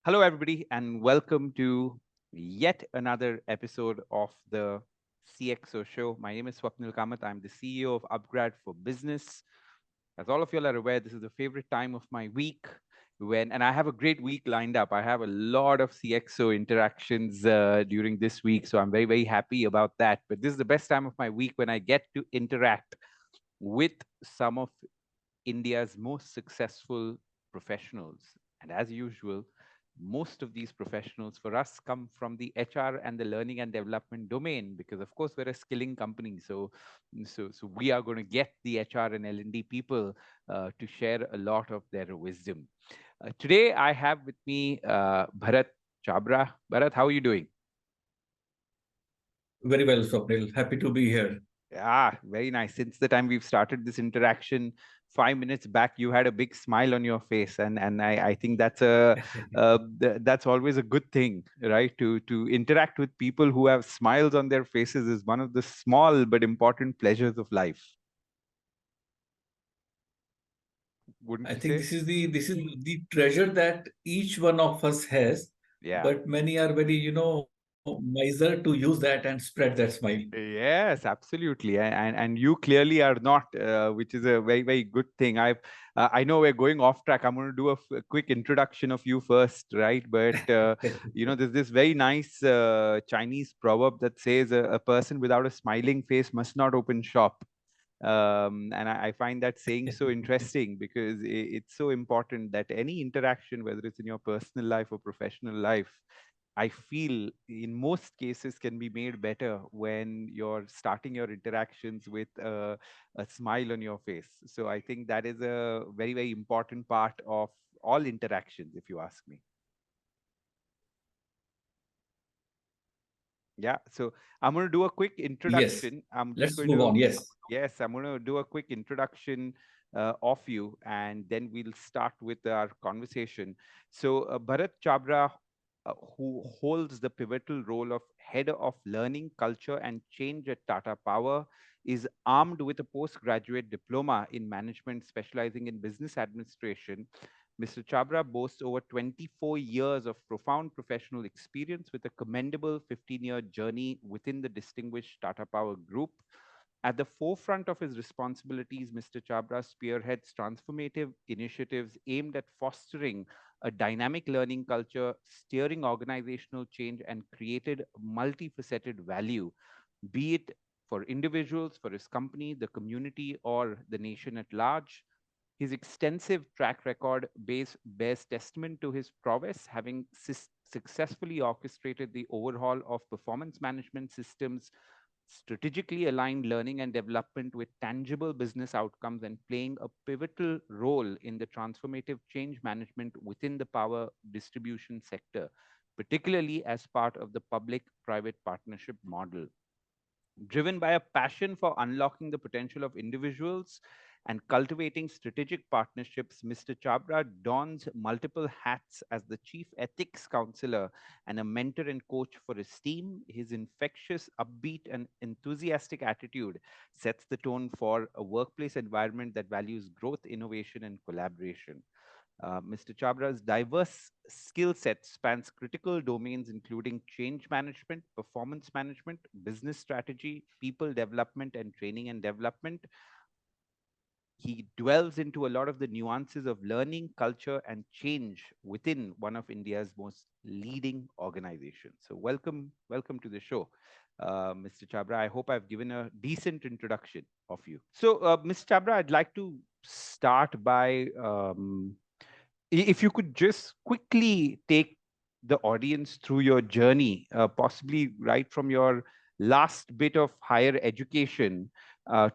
Hello, everybody, and welcome to yet another episode of the CXO show. My name is Swapnil Kamat. I'm the CEO of upGrad for Business. As all of you are aware, this is the favorite time of my week and I have a great week lined up. I have a lot of CXO interactions during this week, so I'm very, very happy about that. But this is the best time of my week when I get to interact with some of India's most successful professionals. And as usual, most of these professionals for us come from the HR and the learning and development domain because, of course, we're a skilling company. So we are going to get the HR and L&D people to share a lot of their wisdom. Today, I have with me Bharat Chhabra. Bharat, how are you doing? Very well, Swapnil. Happy to be here. Very nice. Since the time we've started this interaction 5 minutes back, you had a big smile on your face, and I think that's always a good thing, right? To interact with people who have smiles on their faces is one of the small but important pleasures of life, wouldn't I you think say? this is the treasure that each one of us has, Yeah. but many are very, miser to use that and spread that smile. Yes, absolutely, and you clearly are not, which is a very very good thing. I know we're going off track. I'm going to do a quick introduction of you first, right? But there's this very nice Chinese proverb that says a person without a smiling face must not open shop. And I find that saying so interesting because it's so important that any interaction, whether it's in your personal life or professional life, I feel in most cases can be made better when you're starting your interactions with a smile on your face. So I think that is a very, very important part of all interactions, if you ask me. Yeah. So I'm going to do a quick Yes. introduction. I'm just Let's going move to, on. Yes. yes, I'm going to do a quick introduction of you, and then we'll start with our conversation. So, Bharat Chabra, who holds the pivotal role of Head of Learning, Culture, and Change at Tata Power, is armed with a postgraduate diploma in management specializing in business administration. Mr. Chabra boasts over 24 years of profound professional experience with a commendable 15-year journey within the distinguished Tata Power Group. At the forefront of his responsibilities, Mr. Chabra spearheads transformative initiatives aimed at fostering a dynamic learning culture, steering organizational change, and created multifaceted value, be it for individuals, for his company, the community, or the nation at large. His extensive track record bears testament to his prowess, having successfully orchestrated the overhaul of performance management systems, strategically aligned learning and development with tangible business outcomes, and playing a pivotal role in the transformative change management within the power distribution sector, particularly as part of the public private partnership model. Driven by a passion for unlocking the potential of individuals and cultivating strategic partnerships, Mr. Chabra dons multiple hats as the chief ethics counselor and a mentor and coach for his team. His infectious, upbeat, and enthusiastic attitude sets the tone for a workplace environment that values growth, innovation, and collaboration. Mr. Chabra's diverse skill set spans critical domains including change management, performance management, business strategy, people development, and training and development. He dwells into a lot of the nuances of learning, culture, and change within one of India's most leading organizations. So, welcome to the show, Mr. Chabra. I hope I've given a decent introduction of you. So, Mr. Chabra, I'd like to start by if you could just quickly take the audience through your journey, possibly right from your last bit of higher education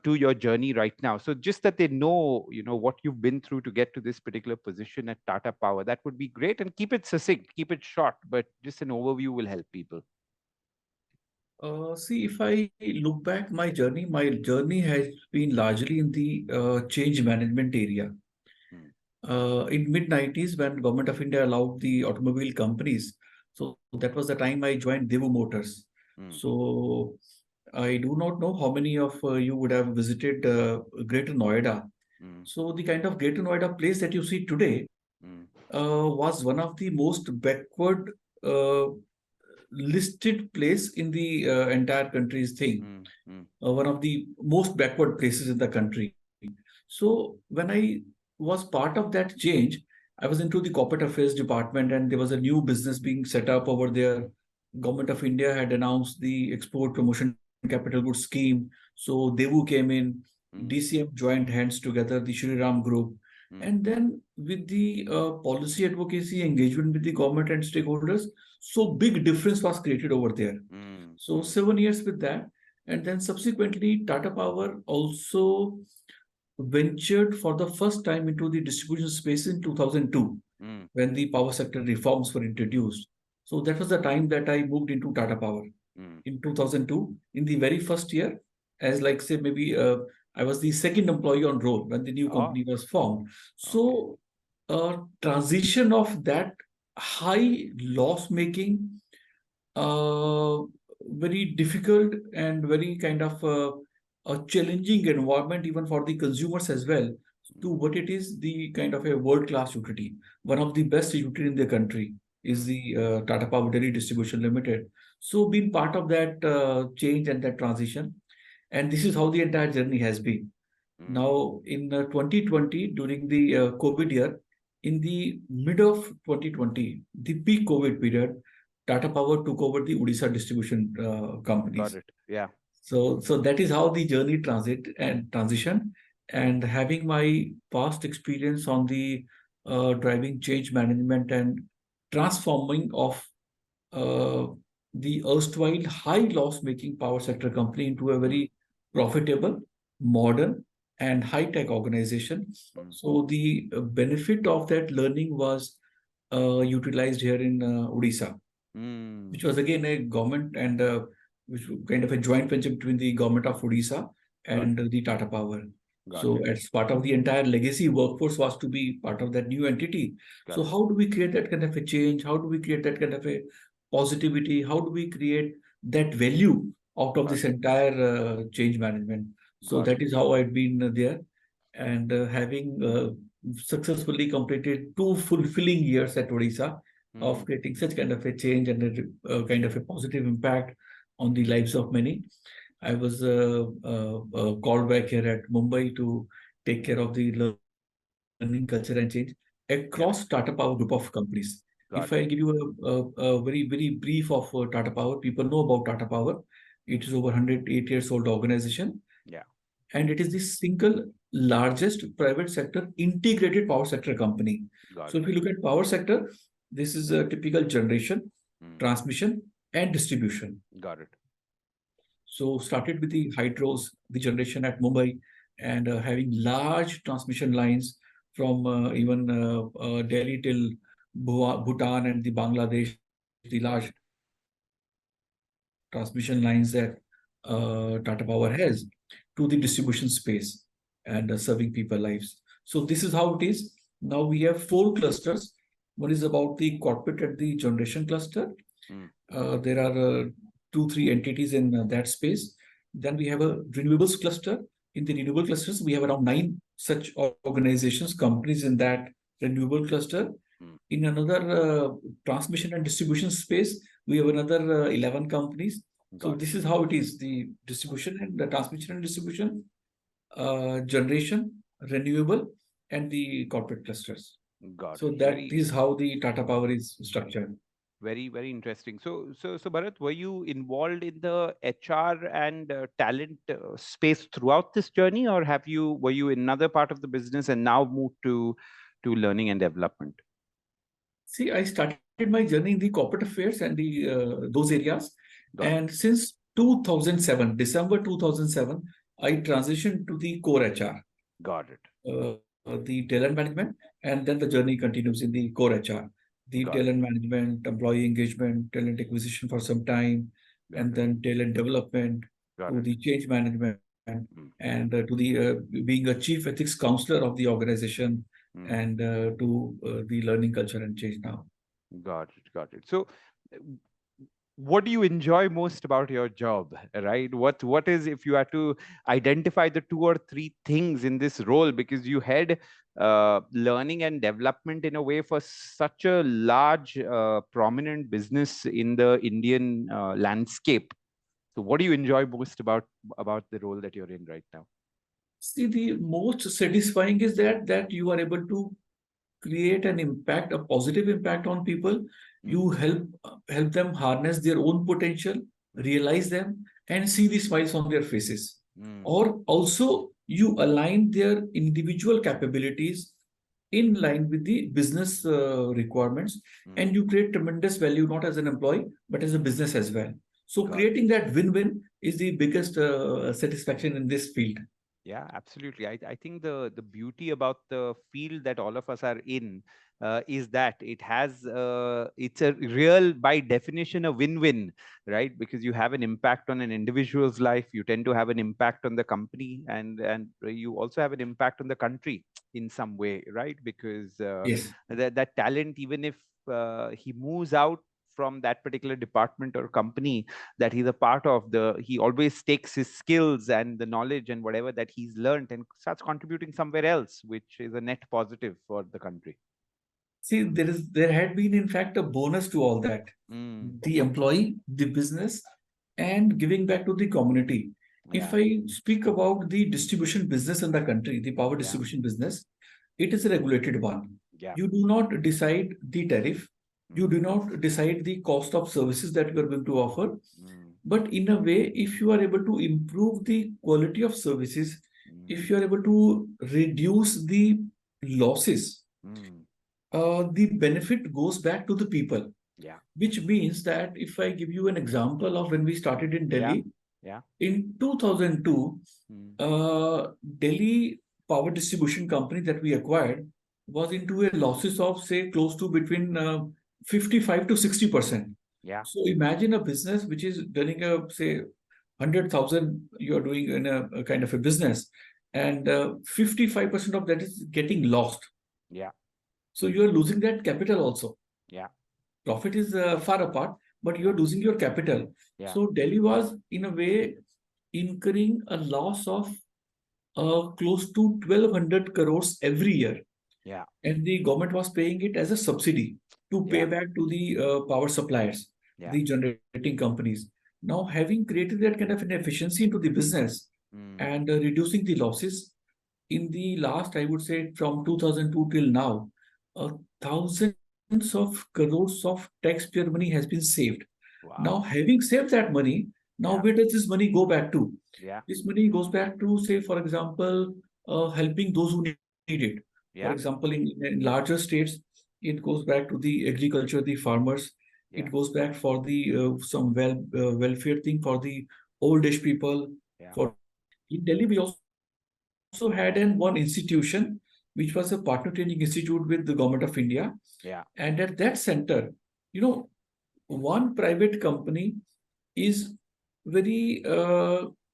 to your journey right now. So just that they know, what you've been through to get to this particular position at Tata Power, that would be great. And keep it succinct, keep it short, but just an overview will help people. See, if I look back my journey has been largely in the change management area. Mm, In mid 90s, when Government of India allowed the automobile companies, so that was the time I joined Devu Motors. mm, So I do not know how many of you would have visited Greater Noida. mm, So the kind of Greater Noida place that you see today, mm, was one of the most backward uh, listed place in the entire country's thing. Mm, mm, One of the most backward places in the country. So when I was part of that change, I was into the corporate affairs department, and there was a new business being set up over there. Government of India had announced the Export Promotion Capital Goods scheme. So Devu came in, mm, DCM joined hands together, the Shri Ram Group. mm, And then with the policy advocacy engagement with the government and stakeholders, so big difference was created over there. mm, So mm, 7 years with that. And then subsequently, Tata Power also ventured for the first time into the distribution space in 2002 mm, when the power sector reforms were introduced. So that was the time that I moved into Tata Power mm. in 2002. In the very first year, as like say maybe I was the second employee on roll when the new Oh, company was formed. okay. So transition of that high loss making, uh, very difficult and very kind of a challenging environment even for the consumers as well, to Mm, what it is the kind of a world-class utility. One of the best utility in the country is mm, the Tata Power Delhi Distribution Limited. So being part of that change and that transition, and this is how the entire journey has been. mm. Now, in 2020, during the COVID year, in the mid of 2020, the peak COVID period, Tata Power took over the Odisha distribution Got companies. it. Yeah. So that is how the journey transition. And having my past experience on the driving change management and transforming of uh, the erstwhile high loss-making power sector company into a Mm, very profitable, modern, and high-tech organization. mm, So the benefit of that learning was utilized here in Odisha, which mm. was again a government and which was kind of a joint venture between the government of Odisha Got and it. the Tata Power. Got So it. as part of the entire legacy workforce was to be part of that new entity. So Got it. how do we create that kind of a change? How do we create that kind of a positivity? How do we create that value out of Got this it. entire change management? So Got it. that is how I've been there, and having successfully completed 2 fulfilling years at Odisha of Mm, creating such kind of a change and a kind of a positive impact on the lives of many. I was called back here at Mumbai to take care of the learning culture and change across Tata Power yeah. group of companies. If I give Got you it. a very, very brief of Tata Power, people know about Tata Power. It is over 108 years old organization, Yeah. and it is the single largest private sector integrated power sector company. Got So it. if you look at power sector, this is a typical generation, Mm, transmission, and distribution. got it. So started with the hydros, the generation at Mumbai, and having large transmission lines from even Delhi till Bhutan and the Bangladesh, the large transmission lines that Tata Power has, to the distribution space and serving people lives. So this is how it is. Now we have 4 clusters. One is about the corporate and the generation cluster. Mm, There are 2, 3 entities in that space. Then we have a renewables cluster. In the renewable clusters, we have around 9 such organizations, companies in that renewable cluster. mm. In another transmission and distribution space, we have another 11 companies. So Got it. this is how it is: the distribution and the transmission and distribution, generation, renewable, and the corporate clusters. Got So it. that is how the Tata Power is structured. Very interesting. So Bharat, were you involved in the HR and talent space throughout this journey, or were you in another part of the business and now moved to learning and development? See, I started my journey in the corporate affairs and the those areas, Got and since 2007, December 2007, I transitioned to the core HR, got it. the talent management, and then the journey continues in the core HR, the Got talent it. management, employee engagement, talent acquisition for some time, Got and it. then talent development Got to it. the change management, Mm, and to the being a chief ethics counselor of the organization, mm. and to the learning culture and change now. Got it. Got it. So, uh, what do you enjoy most about your job, right? What is, if you had to identify the two or three things in this role, because you had learning and development in a way for such a large prominent business in the Indian landscape. So what do you enjoy most about the role that you're in right now? See, the most satisfying is that you are able to create an impact, a positive impact on people. You Mm, help them harness their own potential, mm, realize them, and see the smiles on their faces. mm, Or also you align their individual capabilities in line with the business requirements, and mm. you create tremendous value not as an employee but as a business as well. So Got it. creating that win-win is the biggest satisfaction in this field. Yeah, absolutely. I think the beauty about the field that all of us are in is that it has it's a real, by definition, a win-win, right? Because you have an impact on an individual's life, you tend to have an impact on the company, and you also have an impact on the country in some way, right? Because Yes. that talent, even if he moves out from that particular department or company that he's a part of, the he always takes his skills and the knowledge and whatever that he's learned and starts contributing somewhere else, which is a net positive for the country. See, there had been in fact a bonus to all that. Mm, The employee, the business, and giving back to the community. If yeah, I speak about the distribution business in the country, the power yeah, distribution business, it is a regulated one. yeah. You do not decide the tariff, you Mm, do not decide the cost of services that you are going to offer. mm, But in a way, if you are able to improve the quality of services, mm, if you are able to reduce the losses, mm, the benefit goes back to the people, yeah, which means that if I give you an example of when we started in yeah, Delhi, yeah. in 2002, Mm, Delhi Power Distribution Company that we acquired was into a losses of say close to between 55 to 60%. yeah, So imagine a business which is running a say 100,000 you are doing in a kind of a business, and 55% of that is getting lost. yeah, So you are losing that capital also. yeah, Profit is far apart, but you're yeah, losing your capital. yeah, So Delhi was, in a way, incurring a loss of close to 1,200 crores every year. yeah, And the government was paying it as a subsidy to pay yeah, back to the power suppliers, yeah. the generating companies. Now, having created that kind of an efficiency into the business Mm, and reducing the losses, in the last, I would say, from 2002 till now, thousands of crores of taxpayer money has been saved. Now, wow. having saved that money, now Yeah, where does this money go back to? yeah, This money goes back to, say, for example, helping those who need it. For yeah, example, in larger states, it goes back to the agriculture, the farmers. It yeah, goes back for the some welfare thing for the old age people. yeah, For in Delhi, we also had one institution which was a partner training institute with the government of India. And at yeah, that center, you know, one private company is very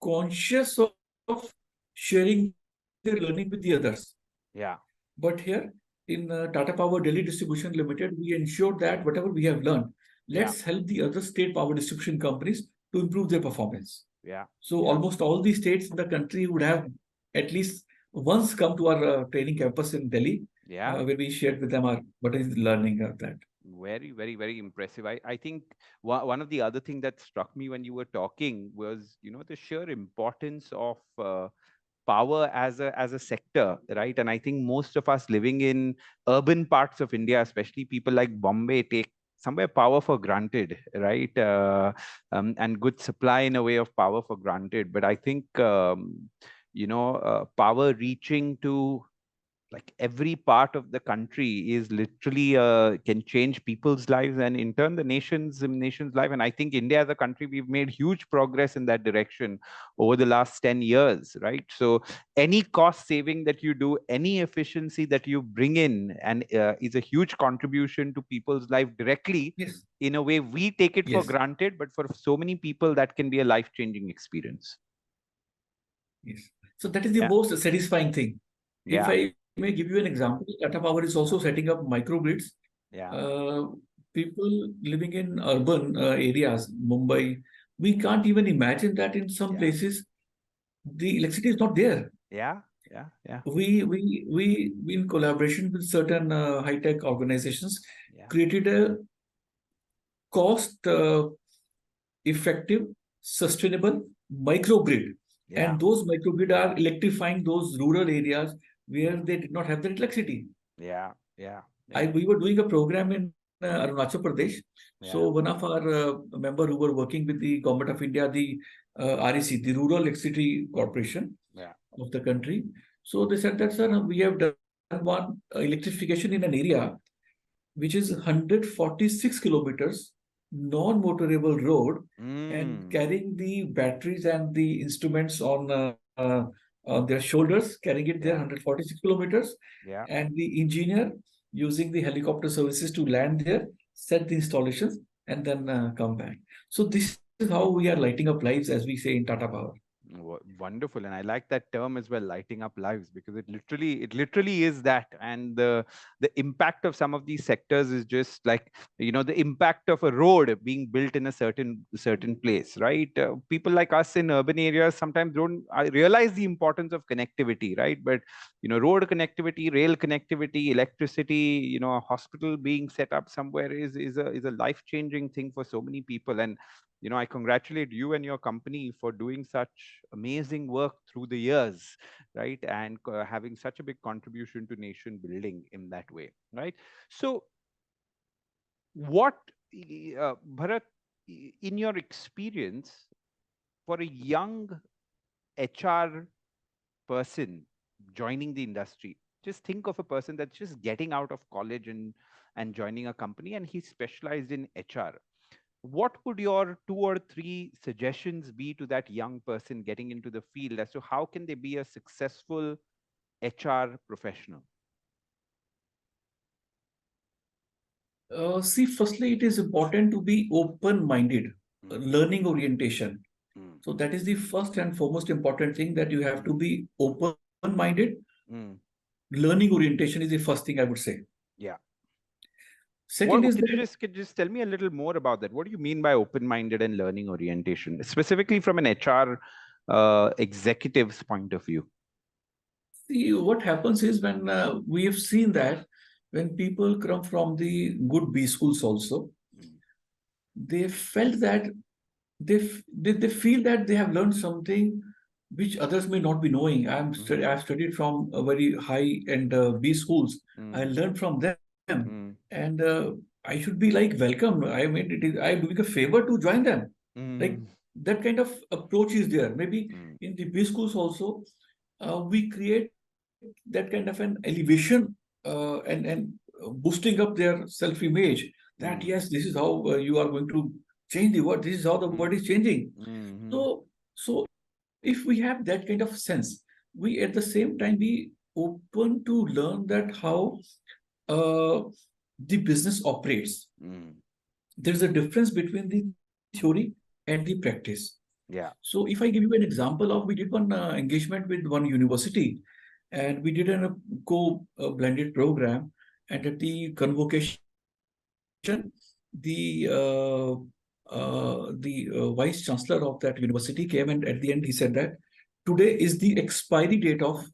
conscious of sharing their learning with the others. But yeah, here in Tata Power Delhi Distribution Limited, we ensured that whatever we have learned, let's help yeah, the other state power distribution companies to improve their performance. yeah, So yeah. almost all the states in the country would have at least once come to our training campus in Delhi, Yeah. where we shared with them our what is the learning of that. Very, very, very impressive. I think one of the other thing that struck me when you were talking was, the sheer importance of power as a sector, right? And I think most of us living in urban parts of India, especially people like Bombay, take somewhere power for granted, right? And good supply in a way of power for granted. But I think power reaching to like every part of the country is literally can change people's lives and in turn the nation's life. And I think India as a country, we've made huge progress in that direction over the last 10 years, right? So any cost saving that you do, any efficiency that you bring in, and is a huge contribution to people's life directly. Yes, In a way, we take it for yes, granted, but for so many people that can be a life changing experience. yes. So that is the Yeah, most satisfying thing. If yeah, I may give you an example, Tata Power is also setting up microgrids. yeah, Uh, people living in urban areas, Mumbai, we can't even imagine that in some Yeah. places the electricity is not there. Yeah. Yeah. Yeah. We in collaboration with certain high-tech organizations, Yeah. created a cost effective, sustainable microgrid. Yeah. And those microgrid are electrifying those rural areas where they did not have the electricity. Yeah. Yeah. I Yeah. We were doing a program in Arunachal Pradesh. So Yeah. one of our member who were working with the government of India, the REC, the Rural Electricity Corporation Yeah. of the country. So they said that, sir, we have done one electrification in an area which is 146 kilometers non-motorable road, and Mm. carrying the batteries and the instruments on their shoulders, carrying it there Yeah. 146 kilometers, Yeah. and the engineer using the helicopter services to land there, set the installations, and then come back. So this is how we are lighting up lives, as we say in Tata Power. Wonderful, and I like that term as well, lighting up lives, because it literally is that. And the impact of some of these sectors is just like, the impact of a road being built in a certain place, right? People like us in urban areas sometimes don't realize the importance of connectivity, right? But road connectivity, rail connectivity, electricity, a hospital being set up somewhere is a life changing thing for so many people. And I congratulate you and your company for doing such amazing work through the years, right? And having such a big contribution to nation building in that way, right? So, what, Bharat, in your experience, for a young HR person joining the industry, just think of a person that's just getting out of college and joining a company, and he's specialized in HR. What would your 2 or 3 suggestions be to that young person getting into the field as to how can they be a successful HR professional? See, firstly, it is important to be open-minded, Mm, learning orientation. mm, So that is the first and foremost important thing, that you have mm, to be open-minded. mm. Learning orientation is the first thing I would say. Yeah. Second What is could that, you just tell me a little more about that? What do you mean by open-minded and learning orientation, specifically from an HR executive's point of view? see, what happens is, when we have seen that when people come from the good B schools also, Mm, they felt that they feel that they have learned something which others may not be knowing. mhm, I've studied from a very high and B schools. I mm, learned from them, mm, and I should be like welcome. I mean, I'm doing a favor to join them. Like, mm, that kind of approach is there. Maybe mm, in the B schools also, we create that kind of an elevation, and boosting up their self-image. That mm, yes, this is how you are going to change the world. This is how the world mm, is changing. mhm, So if we have that kind of sense, we at the same time be open to learn that how uh, the business operates. mm. There's a difference between the theory and the practice. Yeah. So if I give you an example of, we did one engagement with one university, and we did a co-blended program. And at the convocation, the vice chancellor of that university came, and at the end he said that today is the expiry date of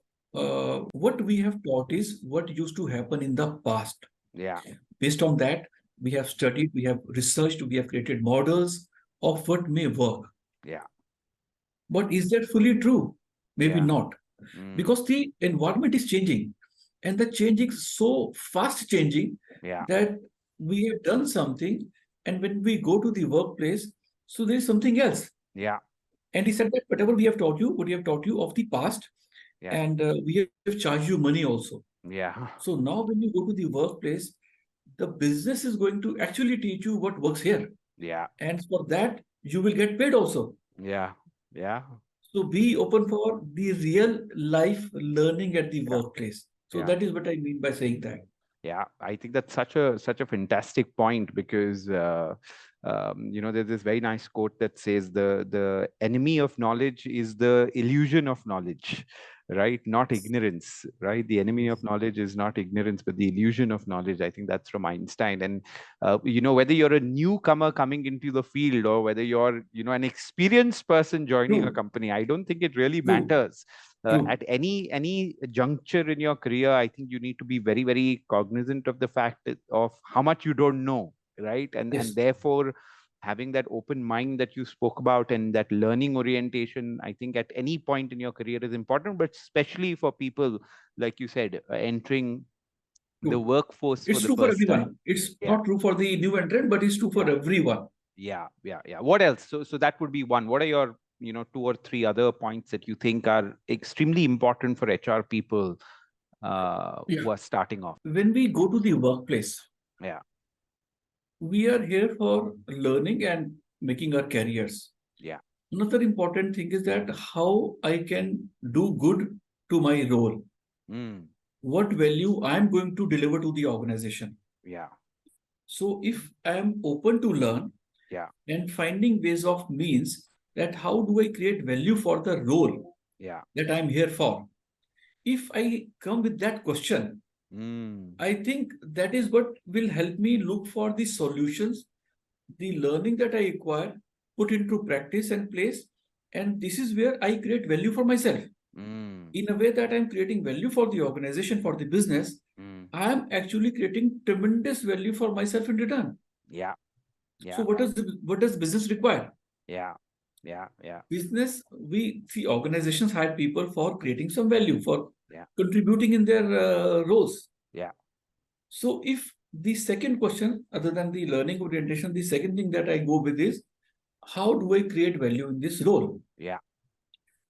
what we have taught is what used to happen in the past. Yeah. Based on that, we have studied, we have researched, we have created models of what may work. Yeah. But is that fully true? Maybe Yeah. not, Mm. because the environment is changing, and the changing so fast changing Yeah. that we have done something, and when we go to the workplace, so there is something else. Yeah. And he said that whatever we have taught you, what we have taught you of the past, Yeah. and we have charged you money also. Yeah. So now when you go to the workplace, the business is going to actually teach you what works here. Yeah. And for that, you will get paid also. Yeah. Yeah. So be open for the real life learning at the Yeah. workplace. So Yeah. that is what I mean by saying that. Yeah. I think that's such a fantastic point, because There's this very nice quote that says the enemy of knowledge is the illusion of knowledge, right? Not ignorance, right? The enemy of knowledge is not ignorance, but the illusion of knowledge. I think that's from Einstein. And whether you're a newcomer coming into the field or whether you're an experienced person joining a True, company, I don't think it really true, matters. true. At any juncture in your career, I think you need to be very, very cognizant of the fact of how much you don't know, right? And Yes, therefore having that open mind that you spoke about and that learning orientation, I think at any point in your career is important, but especially for people like you said, entering the true. workforce for It's the true for first time. everyone. It's Yeah, not true for the new entrant, but it's true for yeah, everyone. yeah. What else? So that would be one. What are your two or three other points that you think are extremely important for HR people Yeah. who are starting off? When we go to the workplace, Yeah, we are here for learning and making our careers. yeah. Another important thing is that how I can do good to my role, Mm, what value I'm going to deliver to the organization. yeah, So if I am open to learn yeah, and finding ways of means that how do I create value for the role yeah. that I'm here for? If I come with that question, Mm, I think that is what will help me look for the solutions, the learning that I acquire, put into practice and place. And this is where I create value for myself. mm, In a way that I'm creating value for the organization, for the business, mm. I am actually creating tremendous value for myself in return. Yeah, So yeah, what does business require? yeah, yeah, Business, we see organizations hire people for creating some value, for yeah, contributing in their roles. yeah, So if the second question, other than the learning orientation, the second thing that I go with is how do I create value in this role? yeah.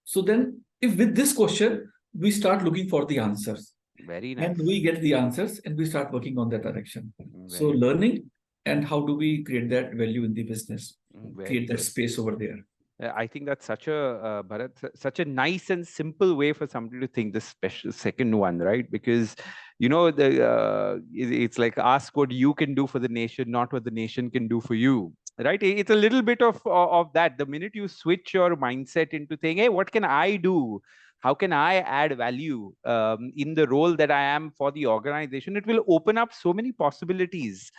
So then, if with this question, we start looking for the answers Very and nice. we get the answers and we start working on that direction. So, Very good. learning and how do we create that value in the business, Very create that good. space over there. I think that's such a Bharat, such a nice and simple way for somebody to think. The special second one, right? Because it's like ask what you can do for the nation, not what the nation can do for you, right? It's a little bit of that. The minute you switch your mindset into saying, "Hey, what can I do? How can I add value in the role that I am for the organization?" It will open up so many possibilities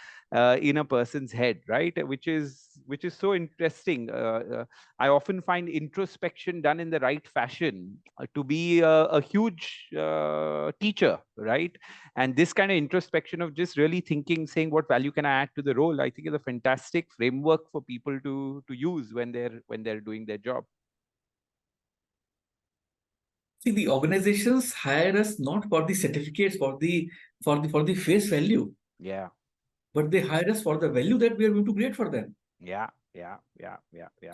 in a person's head, right? Which is so interesting. I often find introspection done in the right fashion to be a huge teacher, right? And this kind of introspection of just really thinking, saying what value can I add to the role, I think is a fantastic framework for people to use when they're doing their job. See, the organizations hire us not for the certificates, for the face value, Yeah, but they hire us for the value that we are going to create for them. yeah.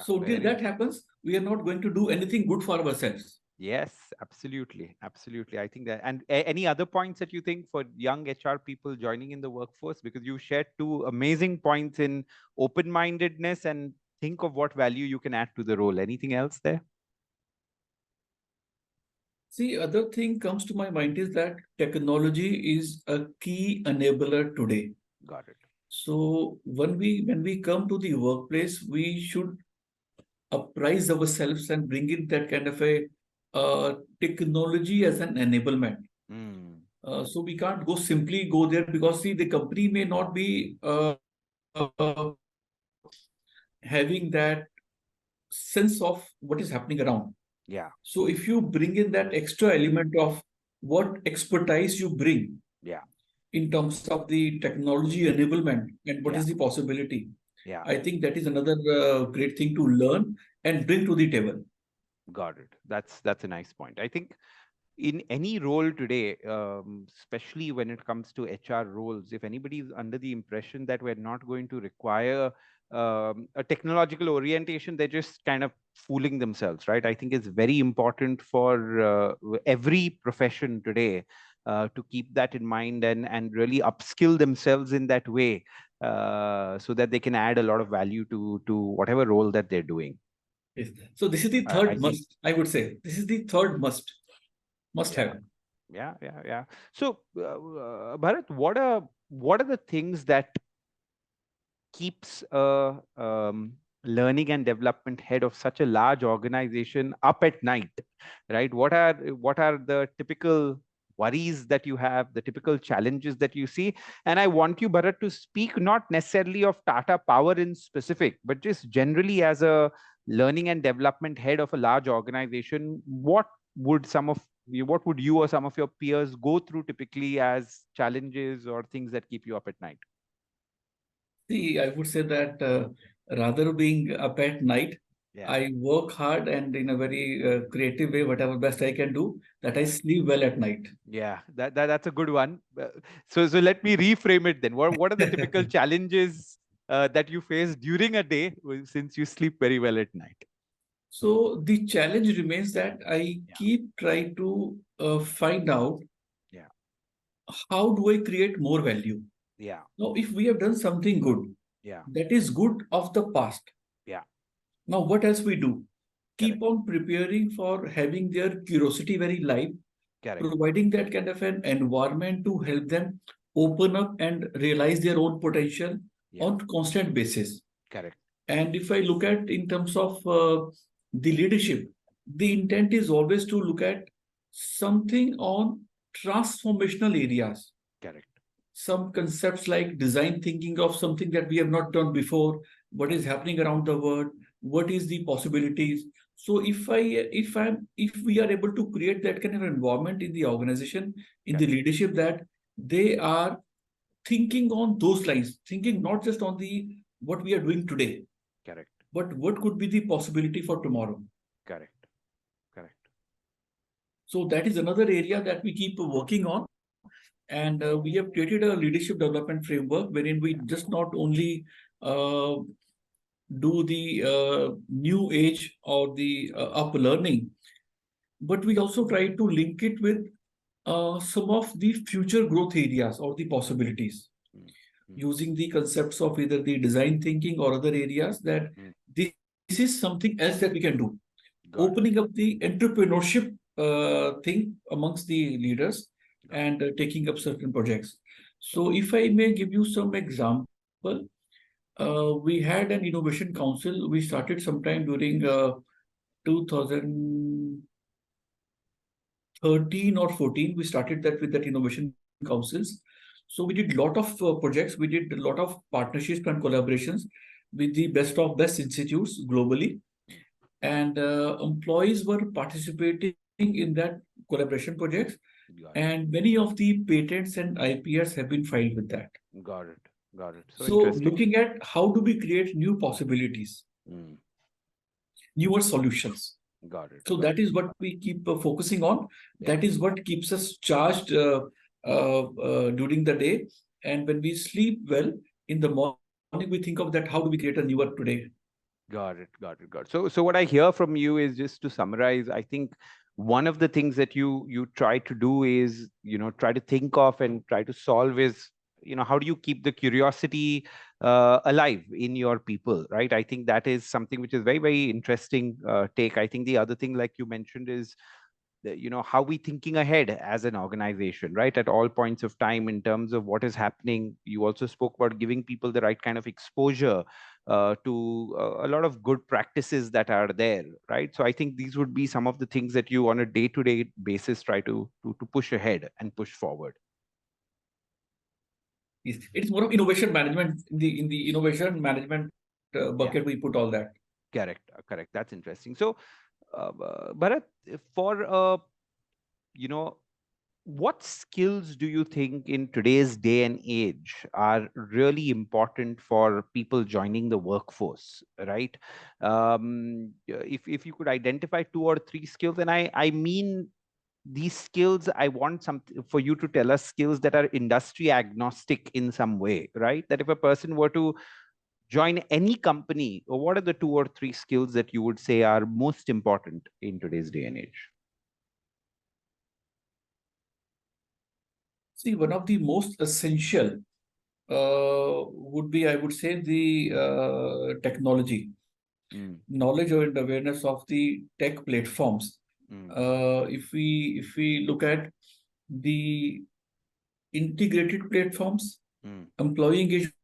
So until Very that happens, we are not going to do anything good for ourselves. Yes, absolutely. I think that, and any other points that you think for young HR people joining in the workforce, because you shared two amazing points in open-mindedness and think of what value you can add to the role. Anything else there? See, other thing comes to my mind is that technology is a key enabler today. Got it. So when we come to the workplace, we should apprise ourselves and bring in that kind of a technology as an enablement. Mm, So we can't go simply go there because see the company may not be having that sense of what is happening around. yeah, So if you bring in that extra element of what expertise you bring yeah, in terms of the technology enablement and what yeah, is the possibility, yeah. I think that is another great thing to learn and bring to the table. Got it. That's a nice point. I think in any role today, especially when it comes to HR roles, if anybody is under the impression that we're not going to require a technological orientation, they're just kind of fooling themselves, right? I think it's very important for every profession today to keep that in mind and really upskill themselves in that way so that they can add a lot of value to whatever role that they're doing. Yes. So this is the I third think, must, I would say. This is the third must yeah. have. Yeah. So, Bharat, what are the things that keeps a learning and development head of such a large organization up at night, right? What are the typical worries that you have, the typical challenges that you see? And I want you, Bharat, to speak not necessarily of Tata Power in specific, but just generally as a learning and development head of a large organization. What would you or some of your peers go through typically as challenges or things that keep you up at night? See, I would say that rather being up at night, Yeah. I work hard and in a very creative way, whatever best I can do, that I Yeah. sleep well at night. Yeah, that's a good one. So let me reframe it then. What are the typical challenges that you face during a day since you sleep very well at night? So the challenge remains that I Yeah. keep trying to find out Yeah. how do I create more value. Yeah. Now, if we have done something good, Yeah. that is good of the past. Yeah. Now, what else we do? Correct. Keep on preparing for having their curiosity very live, Correct. providing that kind of an environment to help them open up and realize their own potential Yeah. on constant basis. Correct. And if I look at in terms of the leadership, the intent is always to look at something on transformational areas, Correct. some concepts like design thinking of something that we have not done before, what is Correct. happening around the world, what is the possibilities. So if we are able to create that kind of environment in the organization, in the Correct. leadership, that they are thinking on those lines, thinking not just on the what we are doing today, Correct. but what could be the possibility for tomorrow. Correct. Correct. So that is another area that we keep working on. And we have created a leadership development framework wherein we Yeah. just not only uh, do the new age or the up learning, but we also try to link it with some of the future growth areas or the possibilities, Mm. Mm. using the concepts of either the design thinking or other areas, that Mm. this is something else that we can do, Got opening it. up the entrepreneurship thing amongst the leaders Got it. and taking up certain projects. So, if I may give you some example, we had an innovation council. We started sometime during 2013 or 14. We started that with that innovation councils. So we did a lot of projects. We did a lot of partnerships and collaborations with the best of best institutes globally, Mm. and employees were participating in that collaboration projects, Got it. and many of the patents and IPRs have been filed with that. Got it. Got it. So So interesting. looking at how do we create new possibilities, Mm. newer solutions. Got it. So Got that it. is what we keep focusing on. Yeah. That is what keeps us charged during the day. And when we sleep well in the morning, we think of that how do we create a newer today. Got it. Got it. Got it. So what I hear from you is, just to summarize, I think one of the things that you try to do is, try to think of and try to solve is, how do you keep the curiosity alive in your people, right? I think that is something which is very, very interesting take. I think the other thing, like you mentioned, is how we thinking ahead as an organization, right, at all points of time in terms of what is happening. You also spoke about giving people the right kind of exposure to a lot of good practices that are there, right? So I think these would be some of the things that you on a day-to-day basis try to push ahead and push forward. Yes. It is more of innovation management. In the innovation management bucket, we Yeah, put all that. correct. Correct, that's interesting. So Bharat, for you know what skills do you think in today's day and age are really important for people joining the workforce, right? If you could identify two or three skills, and I mean these skills, I want some for you to tell us skills that are industry agnostic in some way, right? That if a person were to join any company, what are the two or three skills that you would say are most important in today's day and age? See, one of the most essential would be, I would say, the technology, Mm. knowledge and awareness of the tech platforms. Mm. If we look at the integrated platforms, Mm. employee engagement platforms,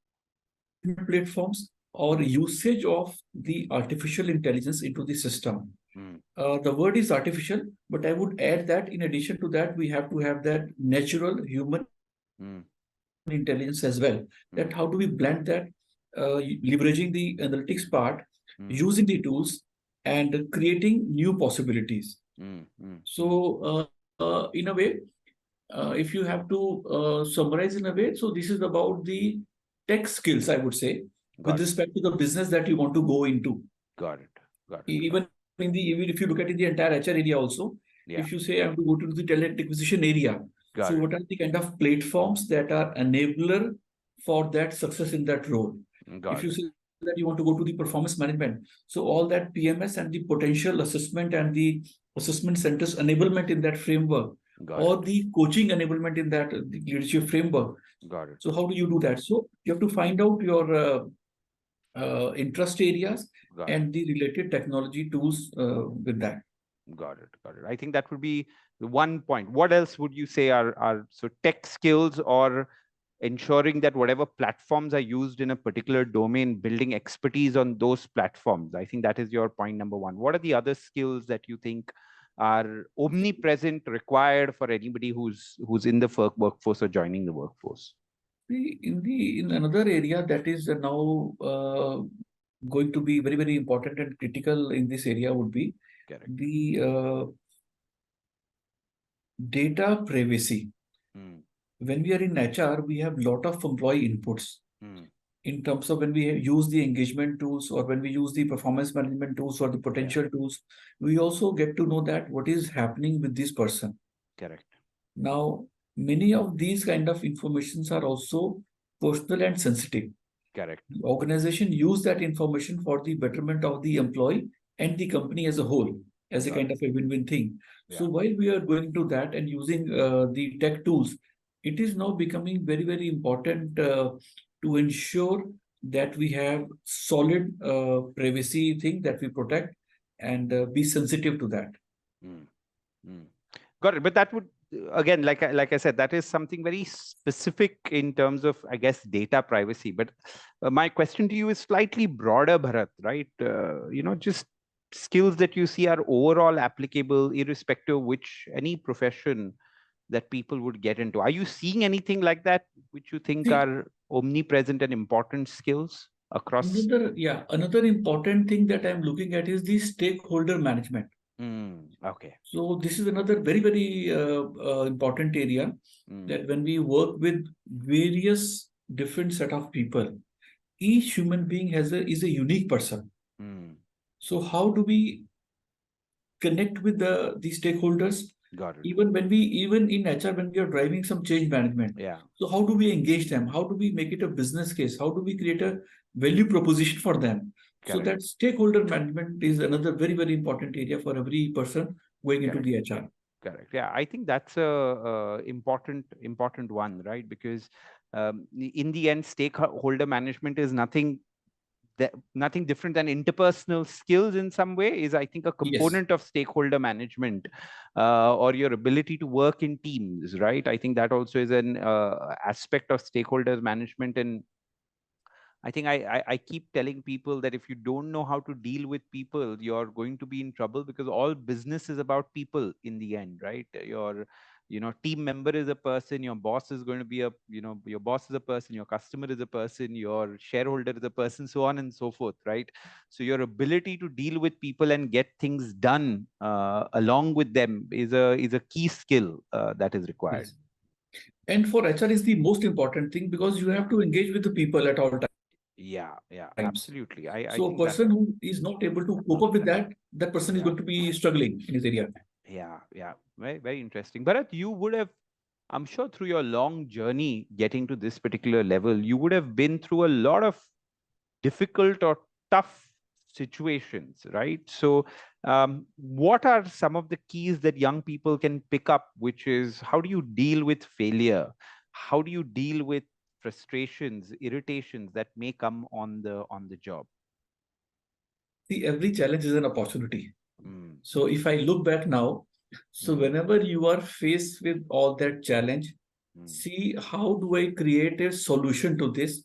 platforms or usage of the artificial intelligence into the system. Mm, The word is artificial, but I would add that in addition to that, we have to have that natural human intelligence as mm, well. That how do we blend that, mm, leveraging the analytics part, using the tools, mm, and creating new possibilities. mm, mm, mm. So, in a way, if you have to summarize in a way, so this is about the tech skills, I would say, with Got it. respect to the business that you want to go into. Got it. Got it. Got Even it. in the even if you look at in the entire HR area also, if you Yeah. say I have to go to the talent acquisition area, so Got it. what are the kind of platforms that are enabler for that success in that role? If Got you it. say that you want to go to the performance management, so all that PMS and the potential assessment and the assessment centers enablement in that framework, Got or it. the coaching enablement in that the leadership framework. Got it. So how do you do that? So you have to find out your interest areas Got it. and the related technology tools with that. Got it. Got it. I think that would be the one point. What else would you say are so tech skills or ensuring that whatever platforms are used in a particular domain, building expertise on those platforms? I think that is your point number one. What are the other skills that you think are omnipresent, required for anybody who's in the workforce or joining the workforce? In another area that is now going to be very very important and critical in this area would be Correct. the data privacy. Mm, When we are in HR, we have lot of employee inputs mm, in terms of when we use the engagement tools or when we use the performance management tools or the yeah. potential tools. We also get to know that what is happening with this person. Correct. Now, many of these kind of informations are also personal and sensitive. Correct. The organization use that information for the betterment of the employee and the company as a whole, as a Got kind it. of a win-win thing. So Yeah. while we are going to that and using the tech tools, it is now becoming very, very important to ensure that we have solid privacy thing that we protect and be sensitive to that. Mm, mm. Got it. But that would again, like I said, that is something very specific in terms of, I guess, data privacy. But my question to you is slightly broader, Bharat. Right? Just skills that you see are overall applicable, irrespective of which any profession that people would get into. Are you seeing anything like that, which you think See, are omnipresent and important skills across? another important thing that I'm looking at is the stakeholder management. Okay. So this is another very, very important area Mm, that when we work with various different set of people, each human being is a unique person. mm, So how do we connect with the stakeholders? got it. Even in HR when we are driving some change management. Yeah. So how do we engage them? How do we make it a business case? How do we create a value proposition for them? So Correct. that stakeholder management is another very, very important area for every person going into Correct. the HR. Correct. Yeah, I think that's a important one, right? Because in the end, stakeholder management is nothing different than interpersonal skills in some way. Is, I think, a Yes. component of stakeholder management, or your ability to work in teams, right? I think that also is an aspect of stakeholders management. And I think I keep telling people that if you don't know how to deal with people, you're going to be in trouble, because all business is about people in the end, right? Your team member is a person, your boss is going to be your boss is a person, your customer is a person, your shareholder is a person, so on and so forth, right? So your ability to deal with people and get things done along with them is a key skill that is required. Yes. And for HR is the most important thing because you Yeah, have to engage with the people at all times. yeah, yeah, So a absolutely. person I who think is that. not able to cope up with that person is going to be struggling in his area. Yeah, yeah, very, very interesting. Bharat, you would have, I'm sure through your long journey getting to this particular level, you would have been through a lot of difficult or tough situations, right? So, what are some of the keys that young people can pick up, which is how do you deal with failure? How do you deal with frustrations, irritations that may come on the job? See, every challenge is an opportunity. Mm, So if I look back now, so mm, whenever you are faced with all that challenge, mm, see how do I create a solution to this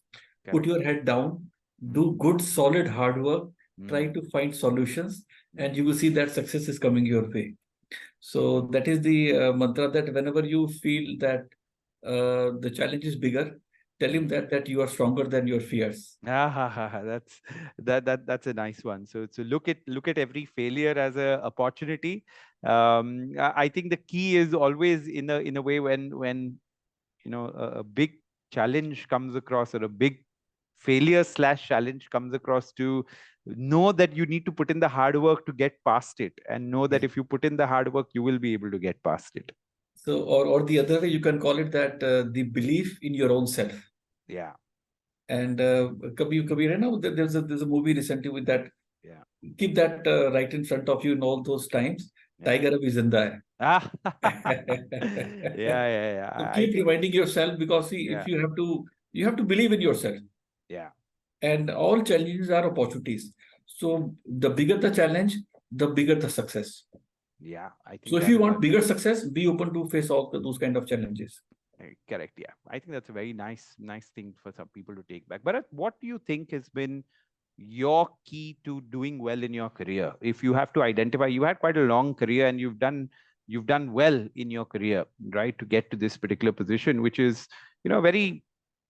put Correct. your head down, Mm, do good, solid hard work, try mm, to find solutions, and mm, you will see that success is coming your way. So that is the mantra, that whenever you feel that the challenge is bigger, tell him mm. that you are stronger than your fears. That's that's a nice one. So look at every failure as a opportunity. I think the key is always in a way when a big challenge comes across, or a big failure slash challenge comes across, to know that you need to put in the hard work to get past it, and know that Yes. if you put in the hard work, you will be able to get past it. So, or the other way you can call it that the belief in your own self. Yeah, And Kabir, there's a movie recently with that. yeah, Keep that right in front of you in all those times. yeah. Tiger Abhi Zinda Ah, hai. yeah. So I keep think, reminding yourself, because see, yeah, if you have to believe in yourself, yeah, and all challenges are opportunities. So the bigger the challenge, the bigger the success. yeah. I So think if that you is want bigger success, be open to face all those kind of challenges. correct. Yeah, I think that's a very nice thing for some people to take back. But what do you think has been your key to doing well in your career? If you have to identify, you had quite a long career, and you've done well in your career, right, to get to this particular position, which is, very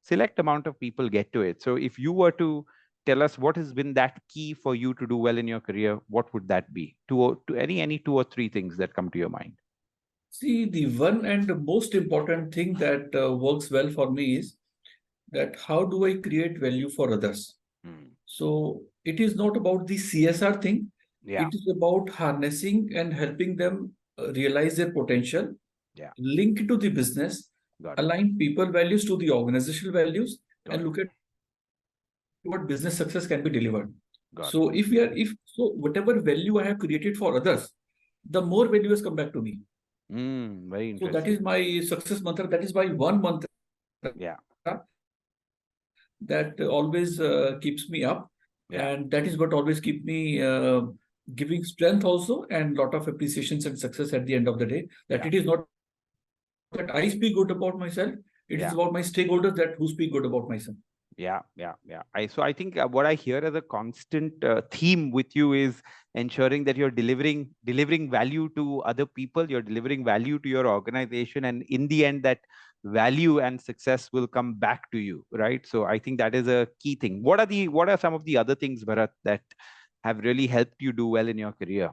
select amount of people get to it. So if you were to tell us what has been that key for you to do well in your career, what would that be? To any two or three things that come to your mind. See, the one and the most important thing that works well for me is that how do I create value for others? Mm. So it is not about the CSR thing. Yeah, It is about harnessing and helping them realize their potential, yeah, link to the business, got it, align people values to the organizational values, and got it, look at what business success can be delivered. So got it. whatever value I have created for others, the more value has come back to me. Very So that is interesting. my success mantra. That is my one mantra Yeah, that always keeps me up, and that is what always yeah, keep me giving strength also, and lot of appreciations and success at the end of the day. That it is not that I speak good about myself; it is about my stakeholders that who speak good yeah. about myself. Yeah. I think what I hear as a constant theme with you is ensuring that you're delivering value to other people, you're delivering value to your organization, and in the end, that value and success will come back to you, right? So I think that is a key thing. What are some of the other things, Bharat, that have really helped you do well in your career?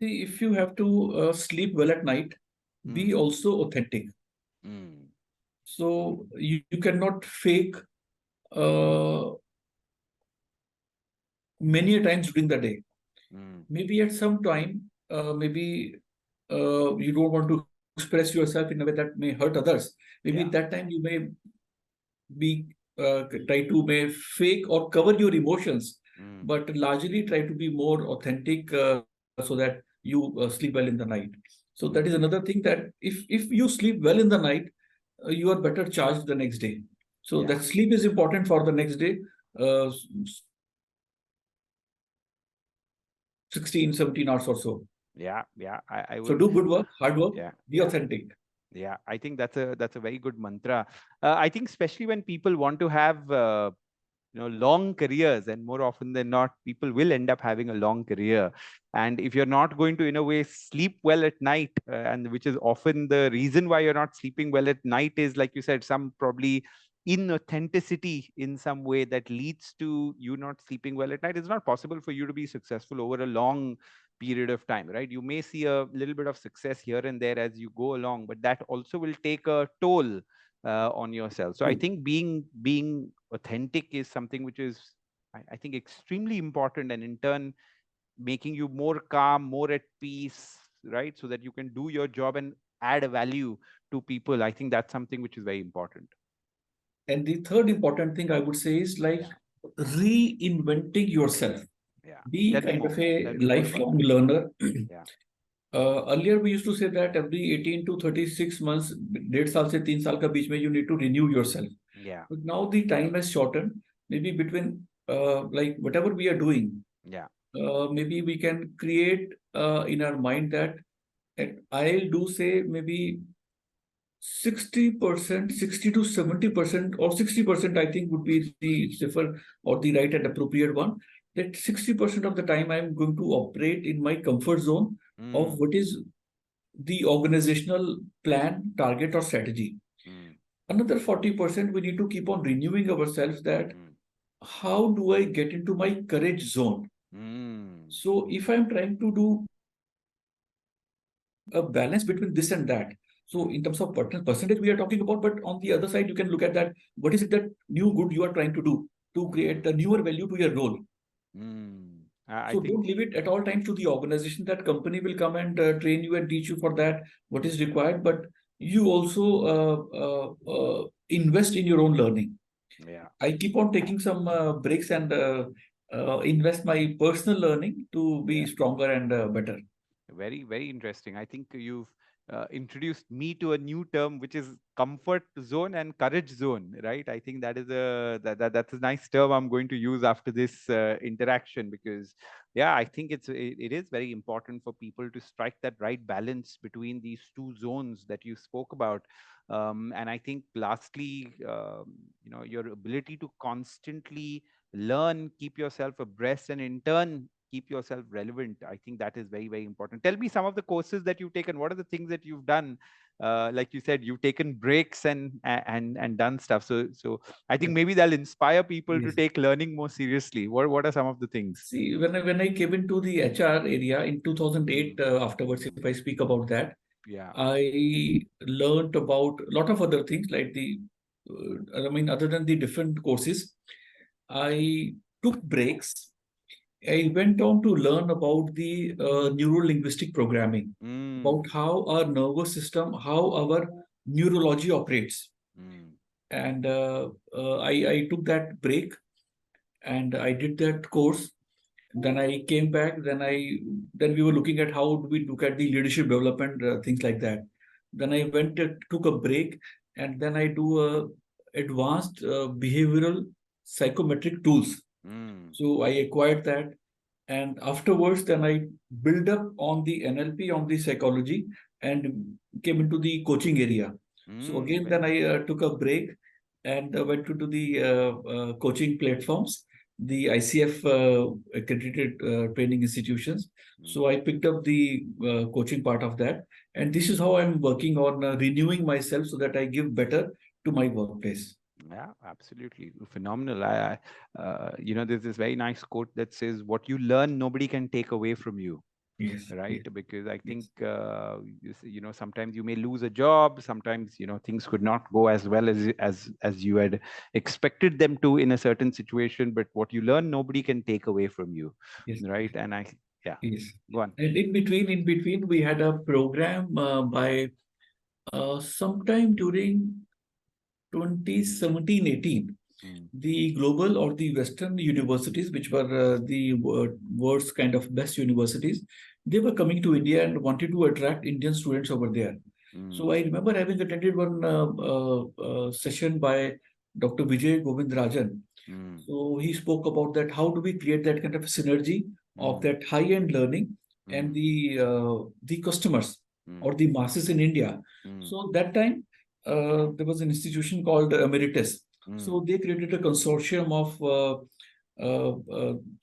See, if you have to sleep well at night, be Mm, also authentic. mm, So you cannot fake uh, many a times during the day. mm, Maybe at some time, maybe you don't want to express yourself in a way that may hurt others. Maybe yeah. at that time you may be try to may fake or cover your emotions, Mm, but largely try to be more authentic so that you sleep well in the night. So that is mm, another thing, that if you sleep well in the night, you are better charged the next day. So yeah. that sleep is important for the next day. 16, 17 hours or so. Yeah. I So would. do good work, hard work, Yeah, be yeah. authentic. Yeah, I think that's a very good mantra. I think especially when people want to have long careers, and more often than not, people will end up having a long career. And if you're not going to, in a way, sleep well at night, and which is often the reason why you're not sleeping well at night, is like you said, some probably inauthenticity in some way that leads to you not sleeping well at night. It's not possible for you to be successful over a long period of time, right? You may see a little bit of success here and there as you go along, but that also will take a toll on yourself. So I True. think being authentic is something which is, I think, extremely important, and in turn making you more calm, more at peace, right? So that you can do your job and add a value to people. I think that's something which is very important. And the third important thing I would say is like Yeah, reinventing yourself. yeah. Be Tell me kind more. of Tell a me more about lifelong that. learner. Yeah, Earlier we used to say that every 18 to 36 months, 1.5 से 3 साल का बीच में, you need to renew yourself. yeah, But now the time has shortened. Maybe between like whatever we are doing, yeah, maybe we can create in our mind that I'll do say maybe 60%, 60 to 70%, or 60%, I think would be the safer or the right and appropriate one. That 60% of the time I'm going to operate in my comfort zone of Mm, what is the organizational plan, target, or strategy. mm, Another 40%, we need to keep on renewing ourselves that mm, how do I get into my courage zone? mm, So if I'm trying to do a balance between this and that. So mm, in terms of percentage we are talking about, but on the other side, you can look at that. What is it that new good you are trying to do to create mm, a newer value to your role? mm. I So think, don't leave it at all times to the organization. That company will come and train you and teach you for that what is required, but you also invest in your own learning. yeah. I keep on taking some breaks and invest my personal learning to be Yeah. stronger and better. Very, very interesting. I think you've introduced me to a new term, which is comfort zone and courage zone, right? I think that is that's a nice term I'm going to use after this interaction, because, yeah, I think it is very important for people to strike that right balance between these two zones that you spoke about. And I think, lastly, your ability to constantly learn, keep yourself abreast, and in turn keep yourself relevant. I think that is very, very important. Tell me some of the courses that you've taken. What are the things that you've done? Like you said, you've taken breaks and done stuff. So I think maybe that'll inspire people to Yes. take learning more seriously. What are some of the things? See, when I came into the HR area in Mm, 2008, afterwards, if mm, I speak about that, yeah. I learned about a lot of other things like I mean, other than the different courses, I took breaks. I went on to learn about the neuro-linguistic programming, about Mm, how our nervous system, how our neurology operates. mm, And I took that break and I did that course. Then I came back. Then we were looking at how do we look at the leadership development, things like that. Then I went took a break, and then I do advanced behavioral psychometric tools. mm, So I acquired that, and afterwards, then I build up on the NLP, on the psychology, and came into the coaching area. So mm. again, then I took a break and went to the coaching platforms, the ICF accredited training institutions. Mm. So I picked up the coaching part of that, and this is how I'm working on renewing myself so that I give better to my workplace. Yeah, absolutely. Phenomenal. There's this very nice quote that says, "What you learn, nobody can take away from you." Yes, Right? yes, Because I think, yes, sometimes you may lose a job, sometimes things could not go as well as you had expected them to in a certain situation, but what you learn, nobody can take away from you, yes, right? And yeah, yes. go on. And in between, we had a program by sometime during 2017-18. Mm, The global or the Western universities, which were the world's kind of best universities, they were coming to India and wanted to attract Indian students over there. So mm, I remember having attended one session by Dr. Vijay Govindarajan. mm, So he spoke about that. How do we create that kind of synergy of mm, that high-end learning and mm, the customers mm, or the masses in India? mm, So that time there was an institution called Emeritus. mm, So they created a consortium of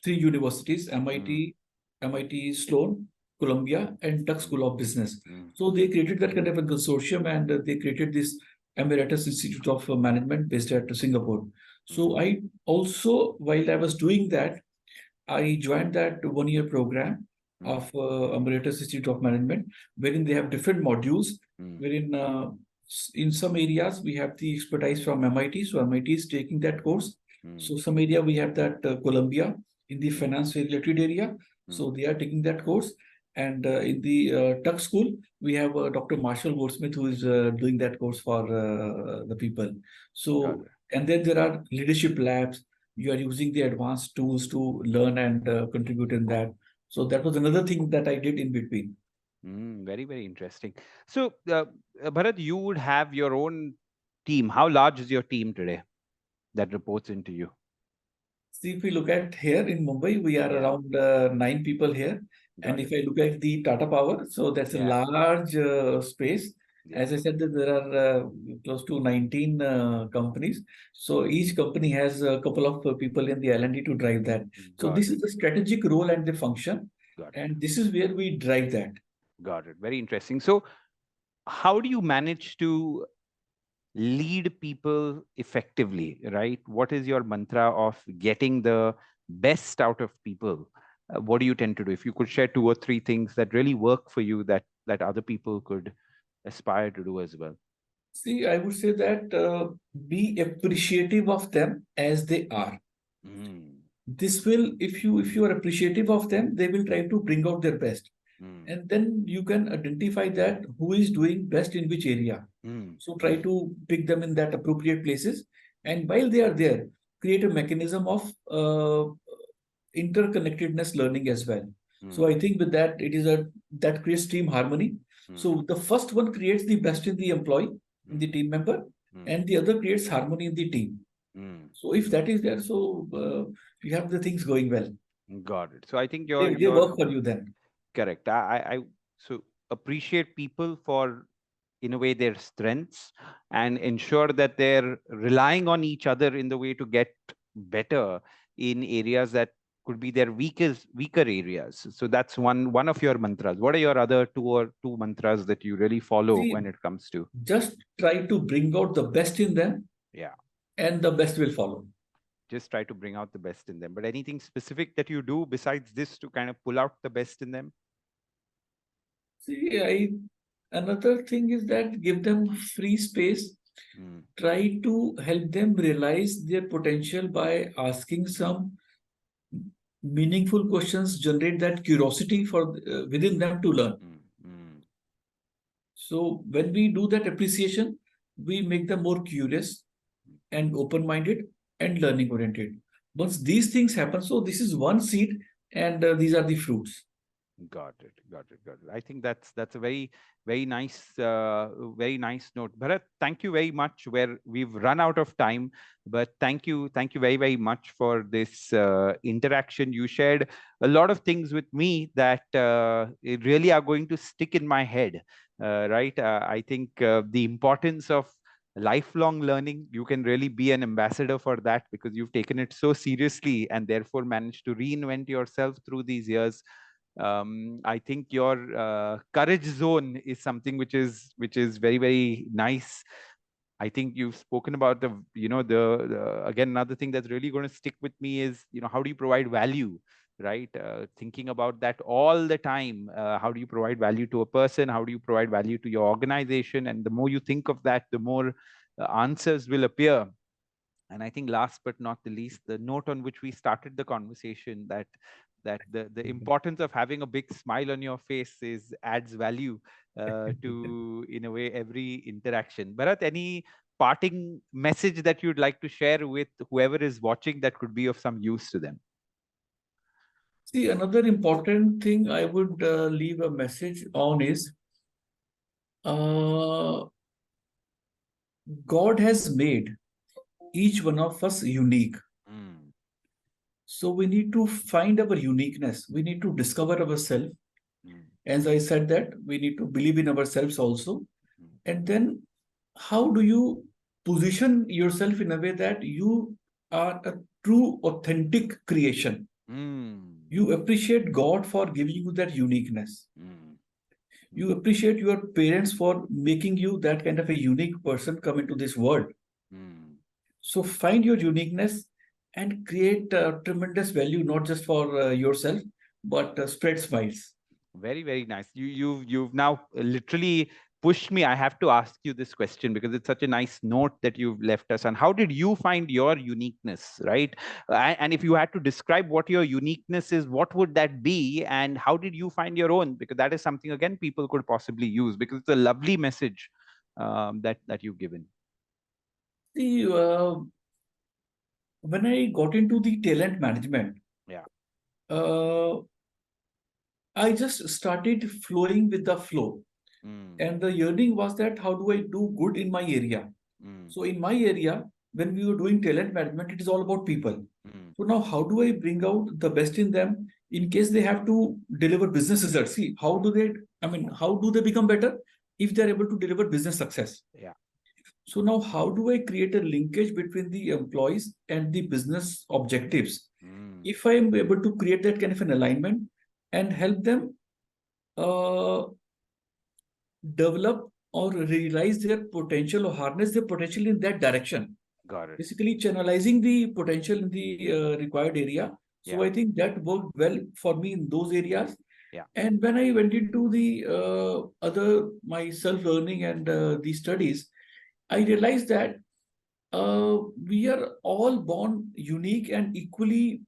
three universities: mm, MIT Sloan, Columbia, and Tuck mm, School of Business. mm, So they created that kind of a consortium, and they created this Emeritus Institute of Management based at Singapore. mm, So I also, while I was doing that, I joined that 1 year program mm, of Emeritus Institute of Management, wherein they have different modules. mm, Wherein in some areas we have the expertise from MIT, so MIT is taking that course. mm, So some area we have that Columbia in the mm, finance related area, mm. so they are taking that course. And in the Tuck School, we have Dr. Marshall Goldsmith who is doing that course for the people. Got So it. and then there are leadership labs. You are using the advanced tools to learn and contribute in that. So that was another thing that I did in between. Very, very interesting. So, Bharat, you would have your own team. How large is your team today that reports into you? See, if we look at here in Mumbai, we are Yeah, around 9 people here. And got if it. I look at the Tata Power, so that's a Yeah. large space. Yeah. As I said, that there are close to 19 companies. So each company has a couple of people in the L&D to drive that. So Got this it. is the strategic role and the function, Got it. and this is where we drive that. Got it. Very interesting. So, how do you manage to lead people effectively, right? What is your mantra of getting the best out of people? What do you tend to do? If you could share 2 or 3 things that really work for you, that other people could aspire to do as well. See, I would say that be appreciative of them as they are. Mm, This will, if you are appreciative of them, they will try to bring out their best, mm, and then you can identify that who is doing best in which area. mm, So try mm, to pick them in that appropriate places, and while they are there, create a mechanism of interconnectedness learning as well. So mm, I think with that, it is a that creates team harmony. mm, So the first one creates the best in the employee, in the mm, team member, mm, and the other creates harmony in the team. mm, So if mm. that is there, so you have the things going well. Got it. So I think They your work for you then. correct. I so appreciate people for, in a way, their strengths, and ensure that they're relying on each other in the way to get better in areas that could be their weaker areas. So that's one of your mantras. What are your other two mantras that you really follow See, when it comes to? just try to bring out the best in them, Yeah, and the best will follow. just try to bring out the best in them. But anything specific that you do besides this to kind of pull out the best in them? See, another thing is that give them free space. Mm, Try to help them realize their potential by asking some meaningful questions, generate that curiosity for within them to learn. mm, mm. So when we do that appreciation, we make them more curious and open-minded and learning oriented. Once these things happen, so this is one seed, and these are the fruits. Got it. Got it. Got it. I think that's a very nice note. Bharat, thank you very much. Where we've run out of time, but thank you very much for this interaction. You shared a lot of things with me that it really are going to stick in my head. Right. I think the importance of lifelong learning. You can really be an ambassador for that because you've taken it so seriously and therefore managed to reinvent yourself through these years. I think your courage zone is something which is very nice. I think you've spoken about the again, another thing that's really going to stick with me is, how do you provide value, right? Thinking about that all the time. How do you provide value to a person? How do you provide value to your organization? And the more you think of that, the more answers will appear. And I think last but not the least, the note on which we started the conversation, that the importance of having a big smile on your face is adds value to, in a way, every interaction. Bharat, any parting message that you'd like to share with whoever is watching that could be of some use to them? See, another important thing I would leave a message on is uh, God has made each one of us unique. Mm, So we need to find our uniqueness. We need to discover ourselves. mm, As I said that, we need to believe in ourselves also. mm, And then how do you position yourself in a way that you are a true, authentic creation? mm, You appreciate God for giving you that uniqueness. mm, You mm, appreciate your parents for making you that kind of a unique person come into this world. mm. So find your uniqueness and create tremendous value, not just for yourself, but spread smiles. Very nice. You've now literally pushed me. I have to ask you this question because it's such a nice note that you've left us. And how did you find your uniqueness, right? And if you had to describe what your uniqueness is, what would that be? And how did you find your own? Because that is something, again, people could possibly use, because it's a lovely message that you've given. See, when I got into the talent management, Yeah. uh, I just started flowing with the flow. Mm, And the yearning was that how do I do good in my area? mm, So in my area, when we were doing talent management, it is all about people. mm, So now how do I bring out the best in them in case they have to deliver business results? See, how do they, I mean, how do they become better? if they're able to deliver business success. Yeah. So now how do I create a linkage between the employees and the business objectives? Mm. If I am able to create that kind of an alignment and help them uh, develop or realize their potential or harness their potential in that direction, Got it. basically channelizing the potential in the required area. So Yeah. I think that worked well for me in those areas. Yeah. And when I went into the other my self learning and the studies, I realized that we are all born unique and equally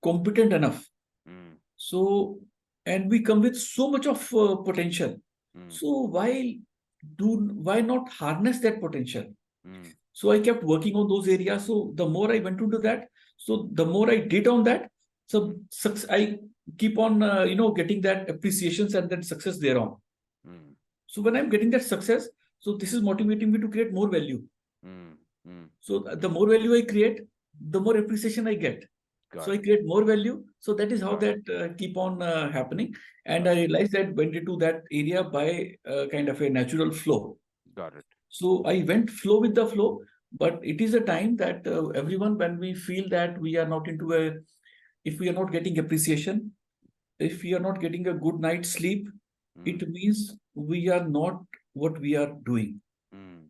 competent enough. Mm. So, and we come with so much of potential. Mm. So why not harness that potential? Mm. So I kept working on those areas. So the more I went into that, so the more I did on that. So I keep on getting that appreciations and that success thereon. Mm. So when I'm getting that success, so this is motivating me to create more value. Mm. Mm. So the more value I create, the more appreciation I get. So Got I it. create more value. So that is how Got it. that keep on happening. And Got I it. realized that went into that area by kind of a natural flow. Got it. So I went flow with the flow. But it is a time that everyone, when we feel that we are not into a, if we are not getting appreciation, if we are not getting a good night's sleep, Mm. it means we are not what we are doing. Mm.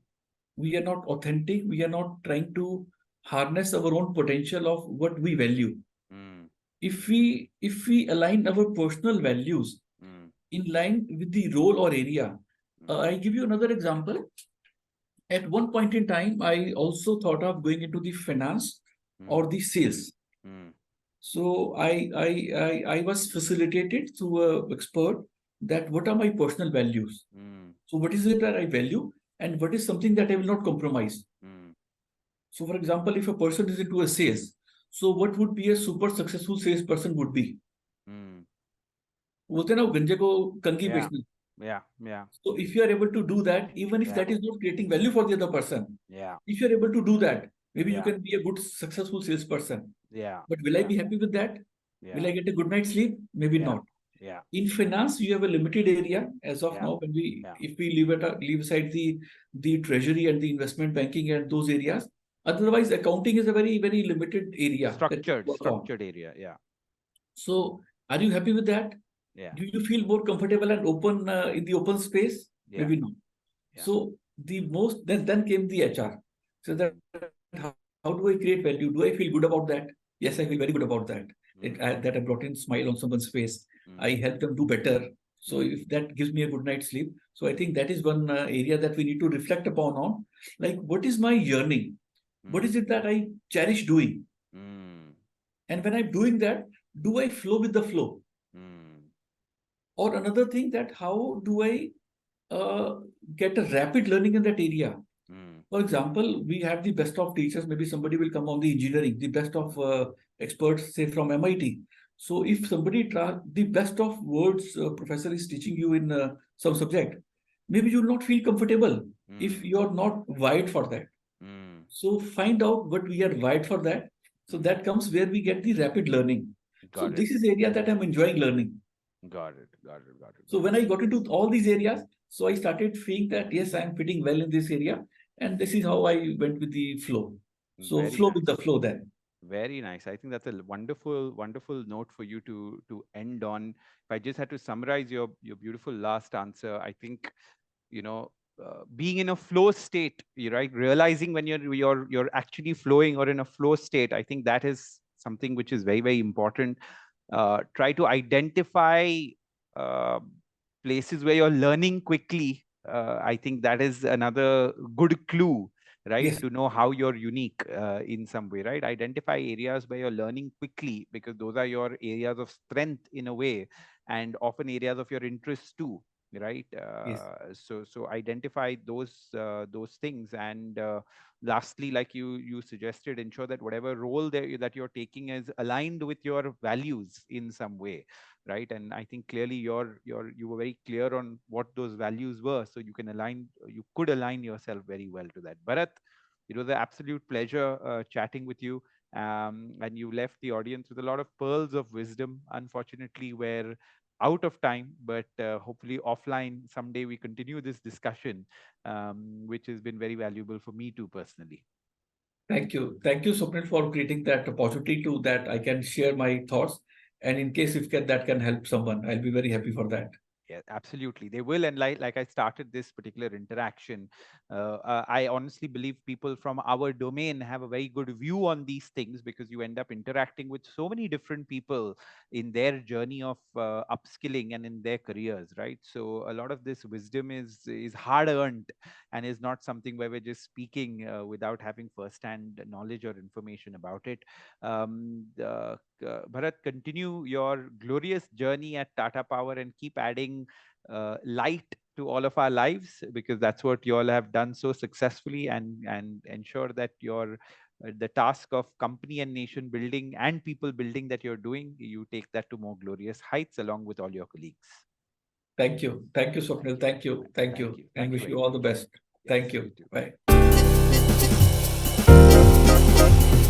We are not authentic. We are not trying to harness our own potential of what we value. Mm. If we align our personal values Mm. in line with the role or area, Mm. I give you another example. At one point in time, I also thought of going into the finance Mm. or the sales. Mm. So I was facilitated through a expert that what are my personal values. Mm. So what is it that I value and what is something that I will not compromise. Mm. So, for example, if a person is into a sales, so what would be a super successful salesperson would be? Mm. बोलते हैं ना वो गंजे को कंघी Yeah. बेचना. Yeah. Yeah. So if you are able to do that, even if Yeah. that is not creating value for the other person, Yeah. if you are able to do that, maybe you Yeah. can be a good successful salesperson. Yeah. But will I Yeah. be happy with that? Will Yeah. I get a good night's sleep? Maybe Yeah. not. Yeah. In finance, you have a limited area as of Yeah. now. When we, Yeah. if we leave aside the treasury and the investment banking and those areas, otherwise accounting is a very limited area that you Structured, work on. structured area. Yeah. So, are you happy with that? Yeah. Do you feel more comfortable and open in the open space? Yeah. Maybe not. Yeah. So the most then came the HR. So that Mm. how do I create value? Do I feel good about that? Yes, I feel very good about that. Mm. That I brought in smile on someone's face. I Mm. help them do better. So Mm. if that gives me a good night's sleep, so I think that is one area that we need to reflect upon on. Like, what is my yearning? What is Mm. it that I cherish doing? Mm. And when I'm doing that, do I flow with the flow? Mm. Or another thing that how do I uh, get a rapid learning in that area? Mm. For example, we have the best of teachers. Maybe somebody will come on the engineering, the best of experts, say from MIT. So if the best of words professor is teaching you in some subject, maybe you will not feel comfortable if Mm. you are not wired for that. Mm. So find out what we are wired for that. So Mm. that comes where we get the rapid learning. So Got it. this is the area that I'm enjoying learning. Got it. Got it. Got it. So Got when it. I got into all these areas, so I started feeling that yes, I am fitting well in this area, and this is how I went with the flow. So Very flow with the nice. flow then. Very nice. I think that's a wonderful, wonderful note for you to end on. If I just had to summarize your beautiful last answer, I think, being in a flow state, you right, realizing when you're actually flowing or in a flow state, I think that is something which is very, very important. Try to identify uh, places where you're learning quickly. I think that is another good clue, right, Yes, to know how you're unique in some way, right? Identify areas where you're learning quickly, because those are your areas of strength in a way, and often areas of your interest too, right? yes, So identify those things. And lastly, like you suggested, ensure that whatever role that you're taking is aligned with your values in some way, right? And I think clearly you were very clear on what those values were, so you could align yourself very well to that. Bharat, it was an absolute pleasure chatting with you. And you left the audience with a lot of pearls of wisdom. Unfortunately, where out of time, but hopefully offline someday we continue this discussion, which has been very valuable for me too personally. Thank you. Thank you, Swapnil, for creating that opportunity to that I can share my thoughts. And in case if that can help someone, I'll be very happy for that. Yeah, absolutely. They will. And like I started this particular interaction, I honestly believe people from our domain have a very good view on these things, because you end up interacting with so many different people in their journey of upskilling and in their careers, right? So a lot of this wisdom is hard earned, and is not something where we're just speaking without having first-hand knowledge or information about it. Bharat, continue your glorious journey at Tata Power and keep adding light to all of our lives, because that's what you all have done so successfully, and ensure that your the task of company and nation building and people building that you're doing, you take that to more glorious heights along with all your colleagues. Thank you. Thank you, Swapnil. Thank you. Thank Thank you. you. And Thank you wish very you all much. the best. Yes, Thank you you. too. Bye.